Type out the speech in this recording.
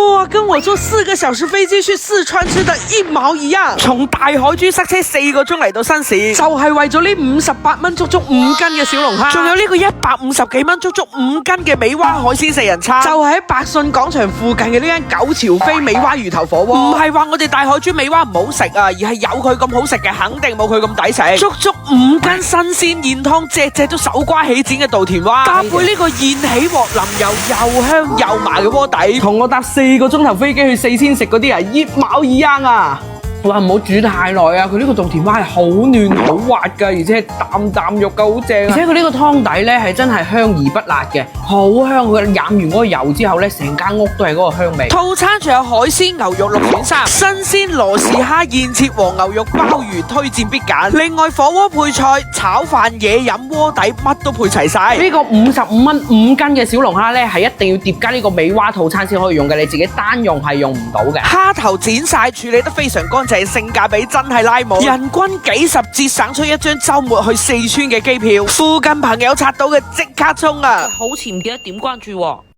哇，跟我坐4個小時飛機去四川吃的一毛一樣。從大海珠塞車4個鐘嚟到新市，就係為咗呢58蚊足足5斤嘅小龍蝦，仲有呢個150幾蚊足足5斤嘅美蛙海鮮4人餐，就係喺百信廣場附近嘅呢間九朝飛美蛙魚頭火鍋。唔係話我哋大海珠美蛙唔好食啊，而係有佢咁好食嘅，肯定冇佢咁抵食。足足5斤新鮮現湯，隻隻都手瓜起剪嘅稻田蛙，搭配呢個現起鑊淋油又香又麻嘅鍋底，同我搭4個鐘頭飛機去4000食嗰啲啊，一毛一樣啊！哇，唔好煮太耐啊！佢呢個稻田蛙係好嫩好滑噶，而且係啖啖肉噶，好正啊！而且佢呢個湯底咧係真係香而不辣嘅，好香！佢染完嗰個油之後咧，成間屋都係嗰個香味。套餐仲有海鮮牛肉6選3，新鮮羅氏蝦、現切黃牛肉、鮑魚，推薦必揀。另外火鍋配菜、炒飯、嘢飲、鍋底，乜都配齊晒。呢個55蚊5斤嘅小龍蝦咧，係一定要疊加呢個美蛙套餐先可以用嘅，你自己單用係用唔到嘅。蝦頭剪晒，處理得非常乾淨。性價比真係拉滿，人均幾十折省出一張周末去四川嘅機票。附近朋友刷到嘅即刻衝啊！好似唔記得點關注喎。